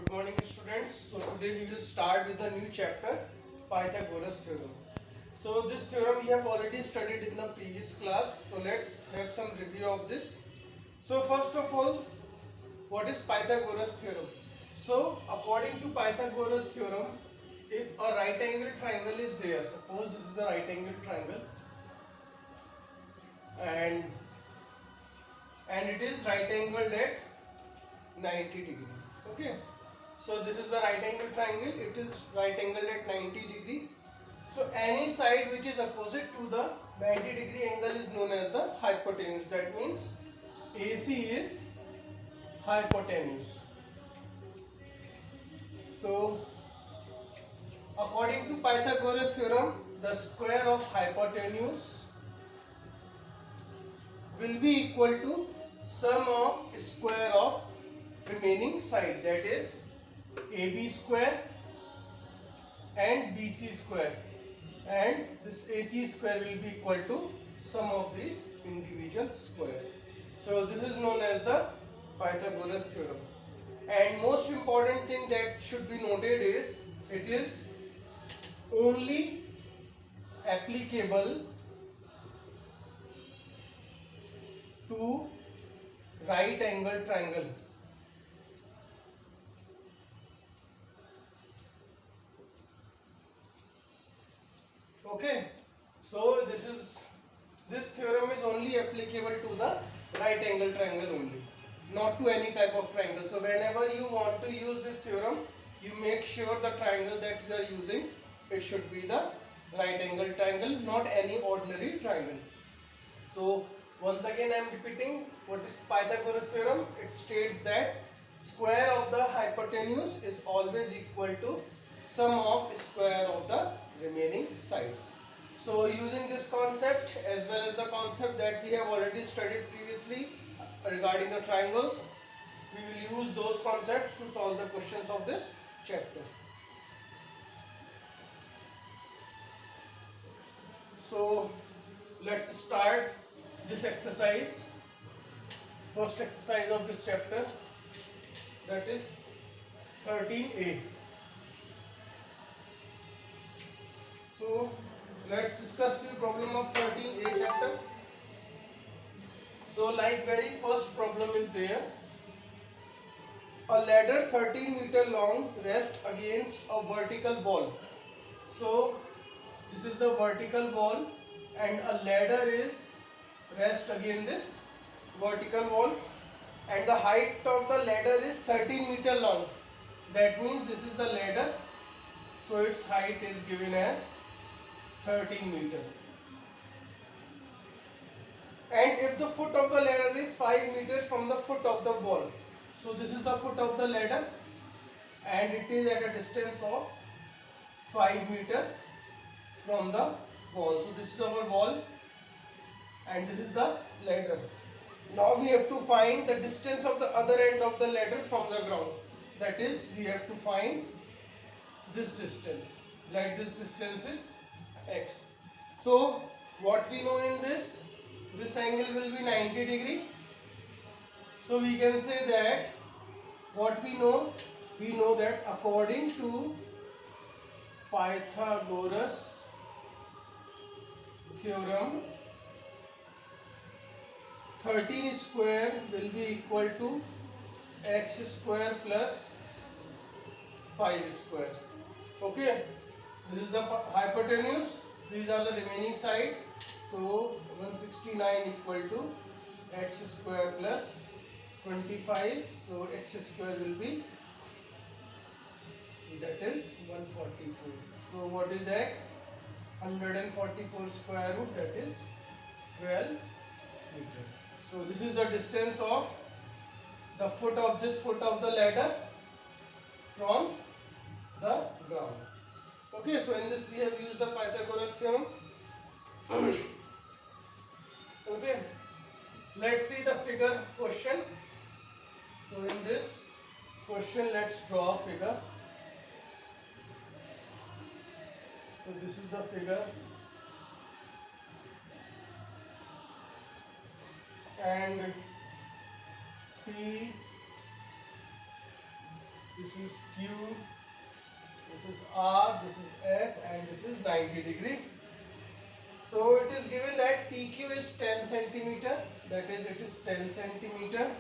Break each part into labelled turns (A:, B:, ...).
A: Good morning, students. So today we will start with the new chapter, Pythagoras theorem. So this theorem we have already studied in the previous class. So let's have some review of this. So first of all, what is Pythagoras theorem? So according to Pythagoras theorem, if a right angle triangle is there, suppose this is the right angle triangle, and it is right angled at 90 degree. Okay, so this is the right angle triangle, it is right angled at 90 degree. So any side which is opposite to the 90 degree angle is known as the hypotenuse. That means AC is hypotenuse. So according to Pythagoras theorem, the square of hypotenuse will be equal to sum of square of remaining side, that is AB square and BC square, and this AC square will be equal to sum of these individual squares. So this is known as the Pythagoras theorem. And most important thing that should be noted is it is only applicable to right angle triangle. Okay, so this theorem is only applicable to the right angle triangle only, not to any type of triangle. So whenever you want to use this theorem, you make sure the triangle that you are using, it should be the right angle triangle, not any ordinary triangle. So once again I am repeating what is Pythagoras theorem. It states that square of the hypotenuse is always equal to sum of square of the remaining sides. So using this concept as well as the concept that we have already studied previously regarding the triangles, we will use those concepts to solve the questions of this chapter. So let's start this exercise, first exercise of this chapter, that is 13a. So let's discuss the problem of 13a chapter. So like very first problem is there, a ladder 13-meter long rests against a vertical wall. So this is the vertical wall and a ladder is rest against this vertical wall, and the height of the ladder is 13-meter long. That means this is the ladder, so its height is given as 13 meter. And if the foot of the ladder is 5 meters from the foot of the wall, so this is the foot of the ladder and it is at a distance of 5 meter from the wall. So this is our wall and this is the ladder. Now we have to find the distance of the other end of the ladder from the ground. That is, we have to find this distance. Like this distance is x. So what we know in this angle will be 90 degree. So we can say that what we know that according to Pythagoras theorem, 13 square will be equal to x square plus 5 square. Okay, this is the hypotenuse, these are the remaining sides. So 169 equal to x square plus 25. So x square will be, that is 144. So what is x? 144 square root, that is 12 meter. So this is the distance of the foot of the ladder from the ground. Okay, so in this we have used the Pythagoras theorem. Okay, let's see the figure question. So in this question, let's draw a figure. So this is the figure, and T this is Q, this is R, this is S, and this is 90 degree. So it is given that PQ is 10 centimeter, that is it is 10 centimeter,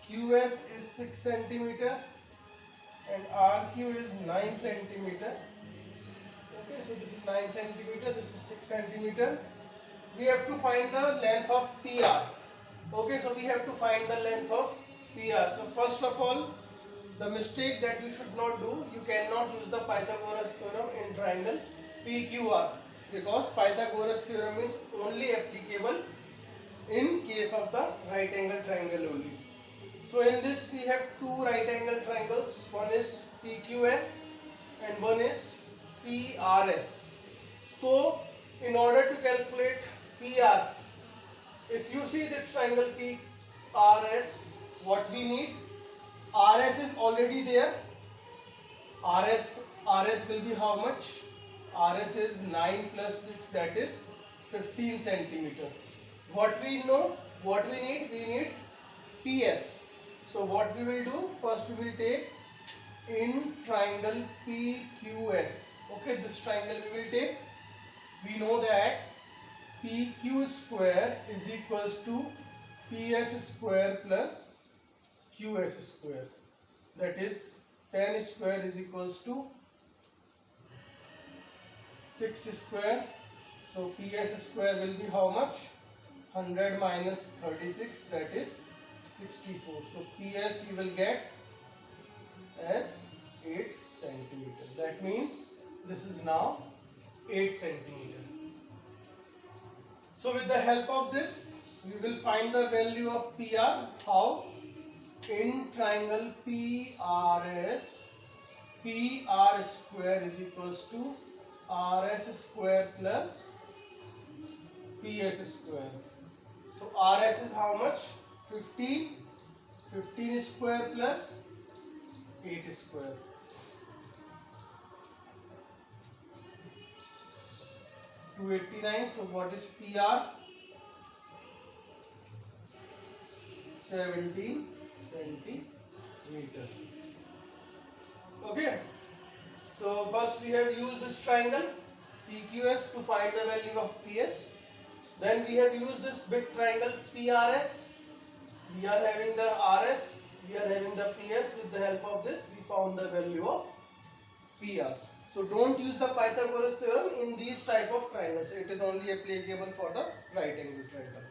A: QS is 6 centimeter, and RQ is 9 centimeter. Okay, so this is 9 centimeter, this is 6 centimeter. We have to find the length of PR. Okay, so we have to find the length of PR. So first of all, the mistake that you should not do, you cannot use the Pythagoras theorem in triangle PQR, because Pythagoras theorem is only applicable in case of the right angle triangle only. So in this we have two right angle triangles, one is PQS and one is PRS. So in order to calculate PR, if you see the triangle PRS, what we need, RS is already there. RS will be how much? RS is 9 plus 6, that is 15 centimeter. What we know, what we need? We need PS. So what we will do, first we will take in triangle PQS. Okay, this triangle we will take. We know that PQ square is equals to PS square plus QS square, that is 10 square is equals to 6 square. So PS square will be how much? 100 minus 36, that is 64. So PS you will get as 8 centimeter. That means this is now 8 centimeter. So with the help of this, we will find the value of PR. How? In triangle PRS, PR square is equals to RS square plus PS square. So RS is how much? 15. 15 square plus 8 square. 289. So what is PR? 17 centimeter. Okay. So first we have used this triangle PQS to find the value of PS. Then we have used this big triangle PRS. We are having the RS, we are having the PS. With the help of this, we found the value of PR. So don't use the Pythagoras theorem in these type of triangles. It is only applicable for the right angle triangle.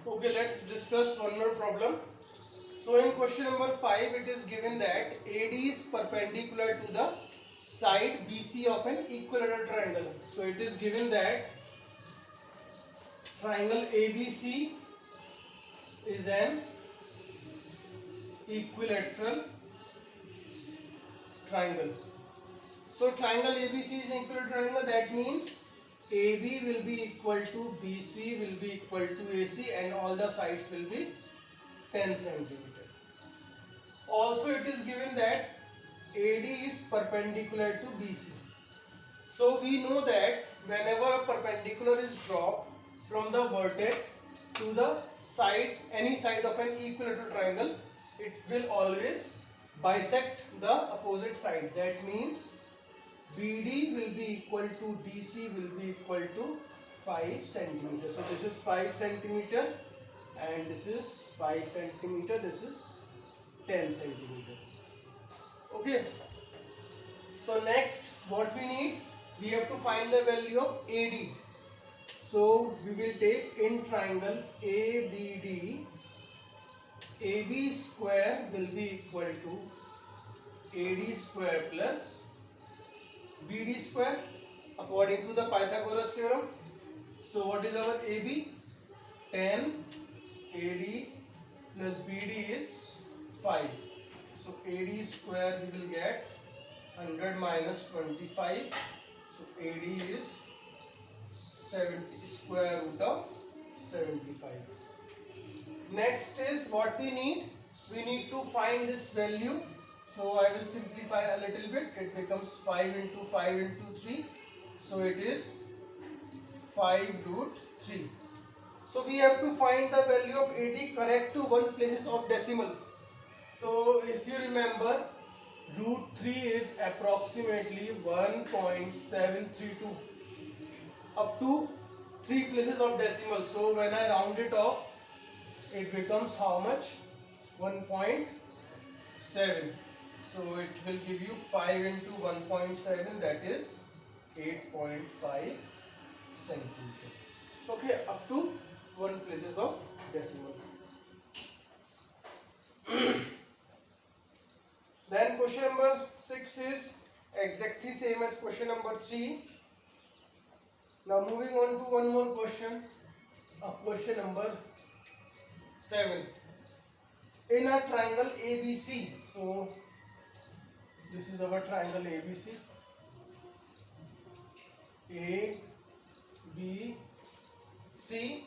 A: Okay, let's discuss one more problem. So in question number 5, it is given that AD is perpendicular to the side BC of an equilateral triangle. So it is given that triangle ABC is an equilateral triangle. So triangle ABC is an equilateral triangle, that means AB will be equal to BC will be equal to AC, and all the sides will be 10 centimeter. Also it is given that AD is perpendicular to BC. So we know that whenever a perpendicular is dropped from the vertex to the side, any side of an equilateral triangle, it will always bisect the opposite side. That means BD will be equal to DC will be equal to 5 centimeter. So this is 5 centimeter and this is 5 centimeter, this is 10 centimeter. Okay. So next what we need, we have to find the value of AD. So we will take in triangle ABD, AB square will be equal to AD square plus BD square according to the Pythagoras theorem. So what is our AB? 10, AD plus BD is 5. So AD square we will get 100 minus 25. So AD is 70 square root of 75. Next is what we need. We need to find this value. So I will simplify a little bit. It becomes 5 into 5 into 3. So it is 5 root 3. So we have to find the value of AD correct to 1 places of decimal. So if you remember, root 3 is approximately 1.732 up to 3 places of decimal. So when I round it off, it becomes how much? 1.7. So it will give you 5 into 1.7, that is 8.5 centimeter. Okay, up to 1 places of decimal. Then question number 6 is exactly same as question number 3. Now moving on to one more question, question number 7. In a triangle ABC, so this is our triangle ABC, A, B, C,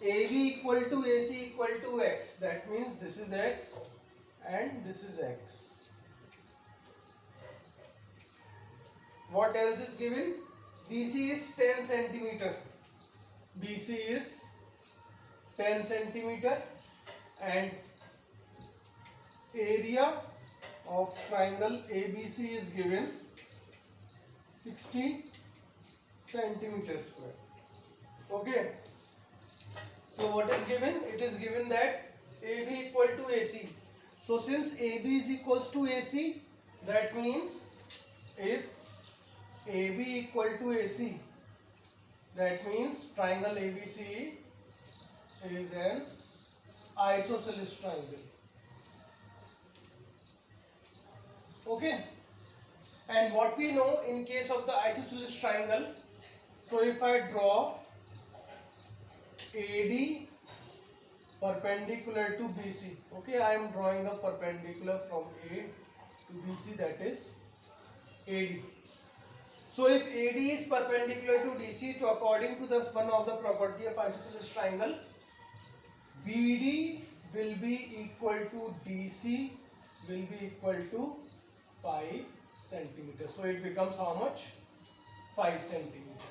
A: AB equal to AC equal to X, that means this is X and this is X. What else is given? BC is 10 centimeter. BC is 10 centimeter and area of triangle ABC is given 60 centimeter square. Okay. So what is given? It is given that AB equal to AC. So since AB is equals to AC, that means if AB equal to AC, that means triangle ABC is an isosceles triangle. Okay. And what we know in case of the isosceles triangle, so if I draw AD perpendicular to BC, okay, I am drawing a perpendicular from A to BC, that is AD. So if AD is perpendicular to DC, to according to the one of the property of isosceles triangle, BD will be equal to DC will be equal to 5 centimeters. So it becomes how much? 5 centimeters.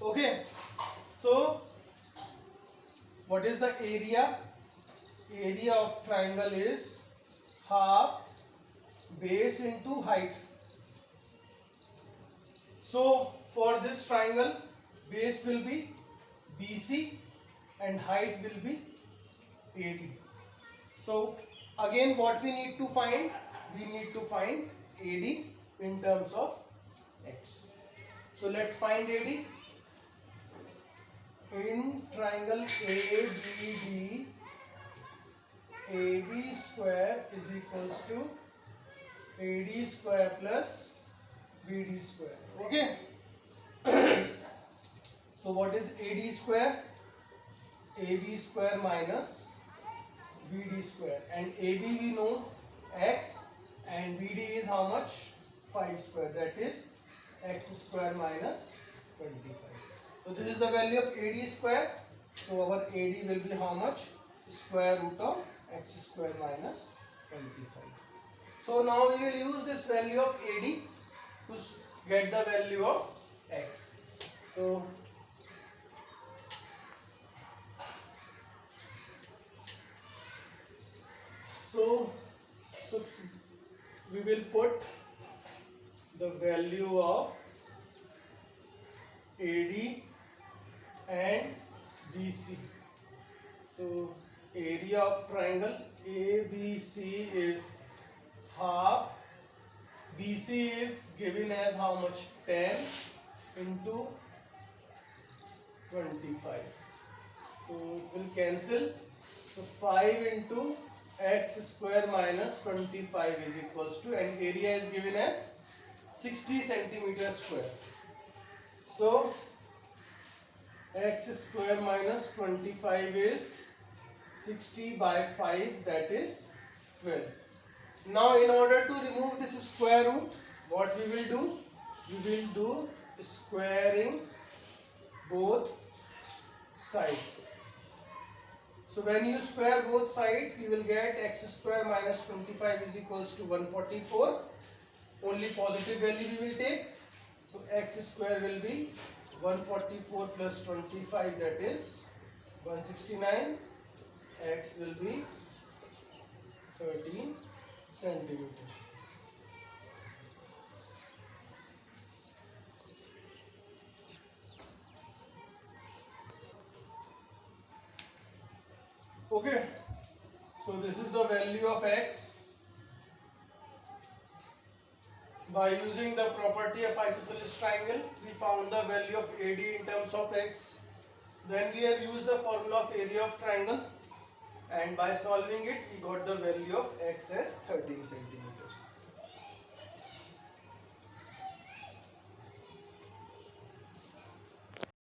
A: Okay. So what is the area? Area of triangle is half base into height. So for this triangle, base will be BC and height will be AD. So again what we need to find? We need to find AD in terms of X. So let's find AD. In triangle ABD, AB square is equals to AD square plus BD square. Okay. So what is AD square? AB square minus BD square, and AB we know X and BD is how much? 5 square, that is X square minus 25. So this is the value of AD square. So our AD will be how much? Square root of X square minus 25. So now we will use this value of AD to get the value of X. So we will put the value of AD and BC. So area of triangle ABC is half. BC is given as how much? 10 into 25. So it will cancel. So 5 into X square minus 25 is equals to, and area is given as 60 centimeter square. So X square minus 25 is 60 by 5, that is 12. Now in order to remove this square root, what we will do? We will do squaring both sides. So when you square both sides, you will get X square minus 25 is equals to 144 only positive value we will take. So x square will be 144 plus 25, that is 169. X will be 13 centimeter. Okay, so this is the value of x. By using the property of isosceles triangle, we found the value of AD in terms of x. Then we have used the formula of area of triangle, and by solving it, we got the value of x as 13 centimeter.